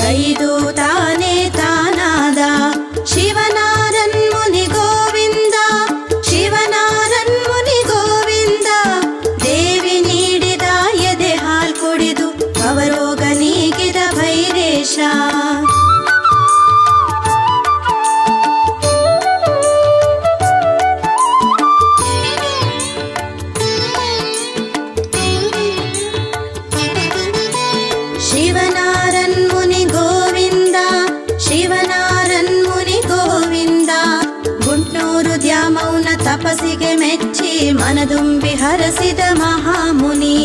ಗೈದು ತಾನೇ ತಾನಾದ ಶಿವನಾರನ್ ಮುನಿ ಗೋವಿಂದ, ಶಿವನಾರನ್ ಮುನಿ ಗೋವಿಂದ. ದೇವಿ ನೀಡಿದ ಎದೆ ಹಾಲ್ ಕುಡಿದು ಭವರೋಗ ನೀಗಿದ ಭೈರೇಶ. ಶಿವನಾರನ್ ಮುನಿ ಗೋವಿಂದ, ಶಿವನಾರನ್ ಮುನಿ ಗೋವಿಂದ. ಗುಂಟ್ನೂರು ದ್ಯಾಮೌನ ತಪಸ್ಸಿಗೆ ಮೆಚ್ಚಿ ಮನದುಂಬಿ ಹರಸಿದ ಮಹಾಮುನಿ.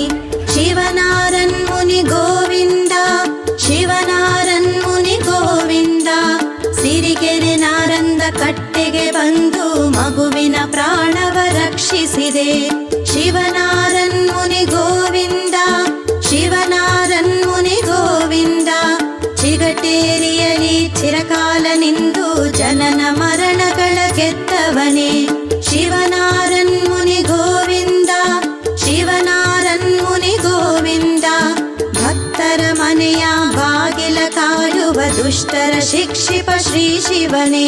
ಶಿವನಾರನ್ ಮುನಿ ಗೋವಿಂದ, ಶಿವನಾರನ್ ಮುನಿ ಗೋವಿಂದ. ಸಿರಿಗೆರೆ ನಾರಂದ ಕಟ್ಟೆಗೆ ಬಂದು ಮಗುವಿನ ಪ್ರಾಣವ ರಕ್ಷಿಸಿದೆ. ಶಿವನಾರನ್ ಮುನಿ ಗೋವಿಂದ, ಶಿವನಾರನ್ ಮುನಿ ಗೋವಿಂದ. ಚಿಗಟೇರಿಯಲಿ ಚಿರಕಾಲ ನಿಂದು ಜನನ ಮರಣಗಳ ಗೆದ್ದವನೇ. ಶಿವನಾರನ್ ಮುನಿ ಗೋವಿಂದ, ಶಿವನಾರನ್ ಮುನಿ ಗೋವಿಂದ. ಭಕ್ತರ ಮನೆಯ ಬಾಗಿಲ ಕಾಯುವ ದುಷ್ಟರ ಶಿಕ್ಷಿಪ ಶ್ರೀ ಶಿವನೇ.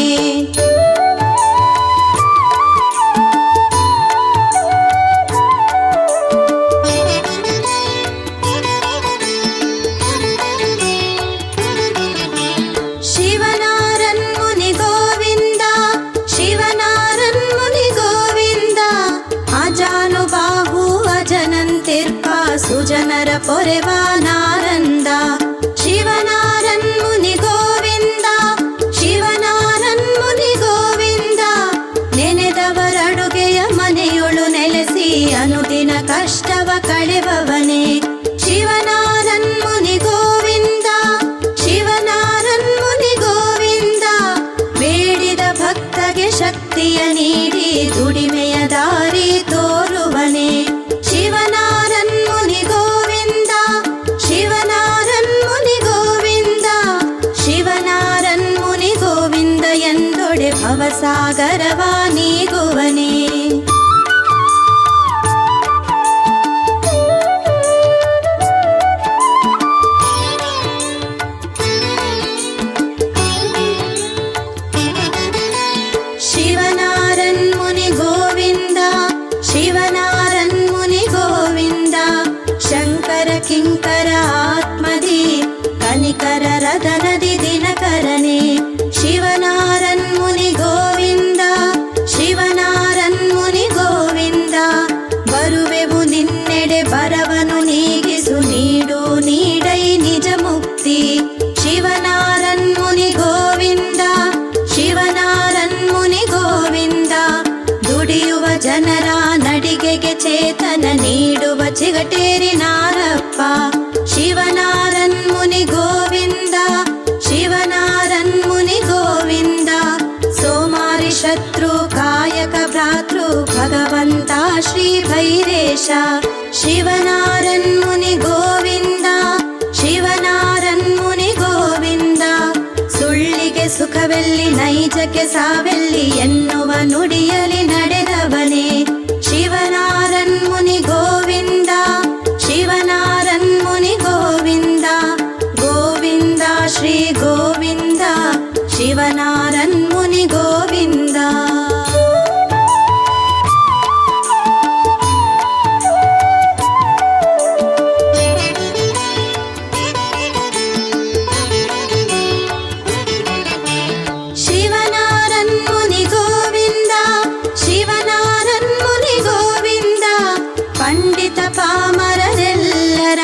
ಶಿವನಾರನ್ ಮುನಿ ಗೋವಿಂದ, ಶಿವನಾರನ್ ಮುನಿ ಗೋವಿಂದ. ಅಜಾನುಬಾಹು ಅಜನಂತಿರ್ಪ ಸುಜನರ ಪೊರೆವ ನಾರಂದ. ಶಿವನಾರನ್ ಮುನಿ ಗೋವಿಂದ, ಶಿವನಾರನ್ ಮುನಿ ಗೋವಿಂದ. ನೆನೆದವರಡುಗೆಯ ಮನೆಯೊಳು ನೆಲೆಸಿ ಅನುದಿನ ಕಷ್ಟವ ಕಳೆವವನೇ. ಶಿವನಾರನ್ ಮುನಿ ಗೋವಿಂದ, ಶಿವನಾರನ್ ಮುನಿ ಗೋವಿಂದ. ಬೇಡಿದ ಭಕ್ತಗೆ ಶಕ್ತಿಯ ನೀಡಿ ದುಡಿಮೆಯ ದಾರಿ ತೋರುವನೇ. ಶಿವನಾರನ್ ಮುನಿ ಗೋವಿಂದ, ಶಿವನಾರನ್ ಮುನಿ ಗೋವಿಂದ. ಶಿವನಾರನ್ ಮುನಿ ಗೋವಿಂದ ಎಂದೊಡೆ ಭವಸಾಗರವ ನೀಗುವನೇ. ಶಿವನಾರನ್ ಮುನಿ ಗೋವಿಂದ, ಶಿವನಾರನ್ ಮುನಿ ಗೋವಿಂದ. ಶಂಕರ ಕಿಂಕರ ಆತ್ಮದಿ ಕನಿಕರ ರದನದಿ ದಿನಕರನೇ. ಶಿವನಾರನ್ ಮುನಿ ಗೋವಿಂದ, ಶಿವನಾರನ್ ಮುನಿ ಗೋವಿಂದ. ಬರುವೆವು ನಿನ್ನೆಡೆ ಬರವನು ನೀಗಿಸು ನೀಡು ನೀಡೈ ನಿಜ ಮುಕ್ತಿ. ಶಿವನಾರನ್ ಮುನಿ ಗೋವಿಂದ, ಶಿವನಾರನ್ ಮುನಿ ಗೋವಿಂದ. ದುಡಿಯುವ ಜನರ ನಡಿಗೆಗೆ ಚೇತನ ನೀಡುವ ಚಿಗಟೇರಿ ನಾರಪ್ಪ. ಶಿವನಾರನ್ ಮುನಿ ಗೋವಿಂದ, ಶಿವನಾರನ್ ಮುನಿ ಗೋವಿಂದ. ಸೋಮಾರಿ ಶತ್ರು ಕಾಯಕ ಭ್ರಾತೃ ಭಗವಂತ ಶ್ರೀ ಭೈರೇಶ. ಶಿವನಾರನ್ ಮುನಿ ಗೋವಿಂದ, ಶಿವನಾರನ್ ಮುನಿ ಗೋವಿಂದ. ಸುಳ್ಳಿಗೆ ಸುಖವೆಲ್ಲಿ ನೈಜಕ್ಕೆ ಸಾವೆಲ್ಲಿ ಎನ್ನುವ ನುಡಿಯಲಿ ನಡೆದವನೇ. ಶಿವನಾರನ್ ಮುನಿ ಗೋವಿಂದ, ಶಿವನಾರನ್ ಮುನಿ ಗೋವಿಂದ. ಗೋವಿಂದ ಶ್ರೀ ಗೋವಿಂದ, ಶಿವನಾರನ್ ಮುನಿ ಗೋವಿಂದ. ಶಿವನಾರನ್ ಮುನಿ ಗೋವಿಂದ, ಶಿವನಾರನ್ ಮುನಿ ಗೋವಿಂದ. ಪಂಡಿತ ಪಾಮರರೆಲ್ಲರ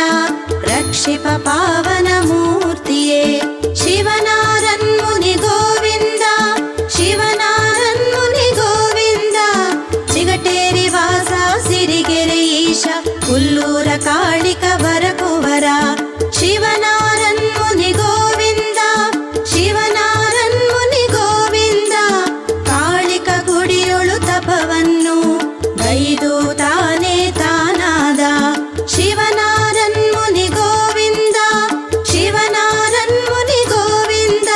ರಕ್ಷಿಪ ಪಾವನ ಮೂರ್ತಿಯೇ. ಶಿವನಾರನ್ ಮುನಿ ಗೋವಿಂದ, ಶಿವನಾರನ್ ಮುನಿ ಗೋವಿಂದ. ಚಿಗಟೇರಿ ವಾಸ ಸಿರಿಗೆರೆ ಈಶ ಹುಲ್ಲೂರ ಕಾಳಿಕ ವರಕುವರ. ಶಿವನಾರನ್ ಮುನಿ ಗೋವಿಂದ, ಶಿವನಾರನ್ ಮುನಿ ಗೋವಿಂದ. ಕಾಳಿಕ ಗುಡಿಯೊಳು ತಪವನ್ನು ಗೈದು ತಾನೇ ತಾನಾದ. ಶಿವನಾರನ್ ಮುನಿ ಗೋವಿಂದ, ಶಿವನಾರನ್ ಮುನಿ ಗೋವಿಂದ.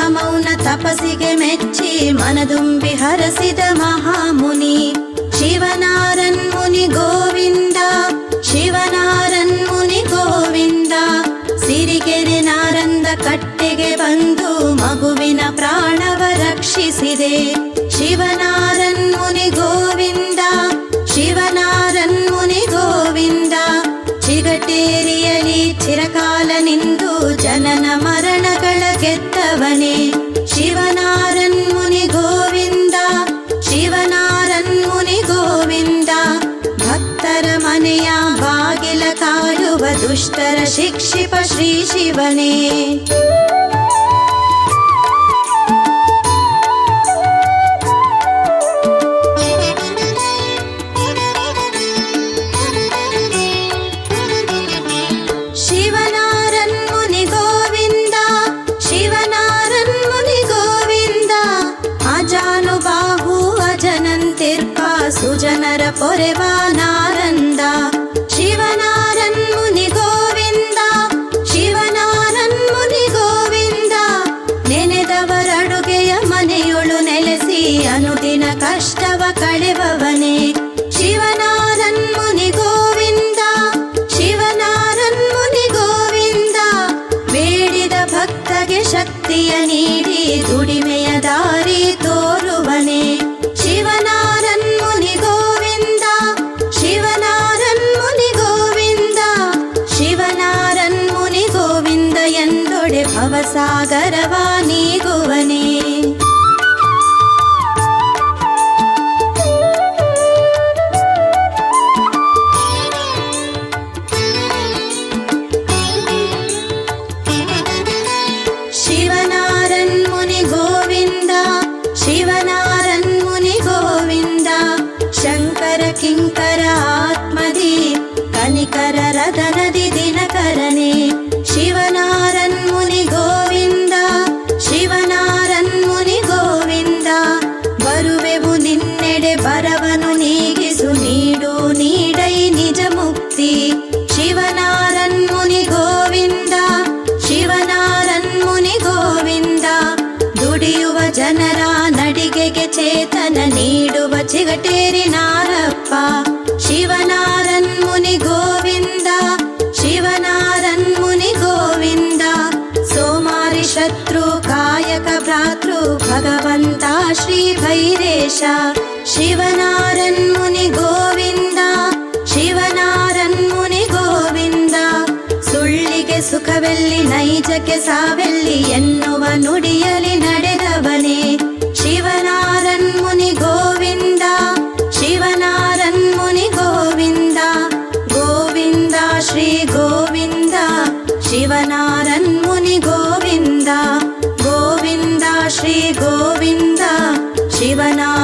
ಮೌನ ತಪಸ್ಸಿಗೆ ಮೆಚ್ಚಿ ಮನದುಂಬಿ ಹರಸಿದ ಮಹಾಮುನಿ ಶಿವನಾರನ್ ಮುನಿ ಗೋವಿಂದ. ಶಿವನಾರನ್ ಮುನಿ ಗೋವಿಂದ. ಸಿರಿಗೆರೆ ನಾರಂದ ಕಟ್ಟೆಗೆ ಬಂದು ಮಗುವಿನ ಪ್ರಾಣವ ರಕ್ಷಿಸಿದೆ ಶಿವನಾರನ್ ಮುನಿ ಗೋವಿಂದ. ಶಿವನಾರನ್ ಮುನಿ ಗೋವಿಂದ. ಚಿಗಟೇರಿಯಲಿ ಚಿರಕಾಲ ನಿಂದು ಜನನ ಮರಣಗಳ ಗೆದ್ದವನೇ ಶಿವನಾರನ್ ಮುನಿ ಗೋವಿಂದ. ಶಿವನಾರನ್ ಮುನಿ ಗೋವಿಂದ. ಭಕ್ತರ ಮನೆಯ ಬಾಗಿಲ ಕಾಯುವ ದುಷ್ಟರ ಶಿಕ್ಷಿಪ ಶ್ರೀ ಶಿವನೇ. ಶಿವನಾರನ್ ಮುನಿ ಗೋವಿಂದ. ಶಿವನಾರನ್ ಮುನಿ ಗೋವಿಂದ. ಅಜಾನುಬಾಹು ಅಜನಂತಿರ್ಪ ಸುಜನರ ಪೊರೆವ ನಾರಂದ ಶಿವನಾರನ್ ಮುನಿ ಗೋವಿಂದ. ಶಿವನಾರನ್ ಮುನಿ ಗೋವಿಂದ. ನೆನೆದವರಡುಗೆಯ ಮನೆಯೊಳು ನೆಲೆಸಿ ಅನುದಿನ ಕಷ್ಟವ ಕಳೆವವನೇ ಶಿವನಾರನ್ ಮುನಿ ಗೋವಿಂದ. ಶಿವನಾರನ್ ಮುನಿ ಗೋವಿಂದ. ಬೇಡಿದ ಭಕ್ತಗೆ ಶಕ್ತಿಯ ನೀಡಿ ದುಡಿಮೆಯ ದಾರಿ ತೋರುವನೇ ಶಿವನಾರನ್ ಮುನಿ ಗೋವಿಂದ. ಶಿವನಾರನ್ ಮುನಿ ಗೋವಿಂದ. ಶಿವನಾರನ್ ಮುನಿ ಗೋವಿಂದ ಎಂದೊಡೆ ಭವಸಾಗರವ ನೀಗುವನೇ. ಶಿವನಾರನ್ ಮುನಿ ಗೋವಿಂದ. ಶಿವನಾರನ್ ಮುನಿ ಗೋವಿಂದ. ಶಂಕರ ಕಿಂಕರ ಆತ್ಮದಿ ಕನಿಕರ ರದನದಿ ದಿನಕರನೇ ಶಿವನಾರನ್ ಮುನಿ ಗೋವಿಂದ. ಶಿವನಾರನ್ ಮುನಿ ಗೋವಿಂದ. ಬರುವೆವು ನಿನ್ನೆಡೆ ಬರವನು ನೀಗಿಸು ನೀಡು ನೀಡೈ ನಿಜ ಮುಕ್ತಿ ಶಿವನಾರನ್ ಮುನಿ ಗೋವಿಂದ. ಶಿವನಾರನ್ ಮುನಿ ಗೋವಿಂದ. ದುಡಿಯುವ ಜನರ ನಡಿಗೆಗೆ ಚೇತನ ನೀಡುವ ಚಿಗಟೇರಿ ನಾರಪ್ಪ ಶಿವನಾರನ್ ಮುನಿ ಗೋವಿಂದ. ಶಿವನಾರನ್ ಮುನಿ ಗೋವಿಂದ. ಸೋಮಾರಿ ಶತ್ರು ಕಾಯಕ ಭ್ರಾತೃ ಭಗವಂತ ಶ್ರೀ ಭೈರೇಶ ಶಿವನಾರನ್ ಮುನಿ ಗೋವಿಂದ. ಶಿವನಾರನ್ ಮುನಿ ಗೋವಿಂದ. ಸುಳ್ಳಿಗೆ ಸುಖವೆಲ್ಲಿ ನೈಜಕ್ಕೆ ಸಾವೆಲ್ಲಿ ಎನ್ನುವ ನುಡಿಯಲಿ ನಡೆದವನೇ ಶಿವನಾರನ್ ಮುನಿ ಗೋವಿಂದ. ಶಿವನಾರನ್ ಮುನಿ ಗೋವಿಂದ. ಗೋವಿಂದ ಶ್ರೀ ಗೋವಿಂದ. ಶಿವನಾರನ್ ಮುನಿ ಗೋವಿಂದ. ಗೋವಿಂದ ಶ್ರೀ ಗೋವಿಂದ. ಶಿವನಾರನ್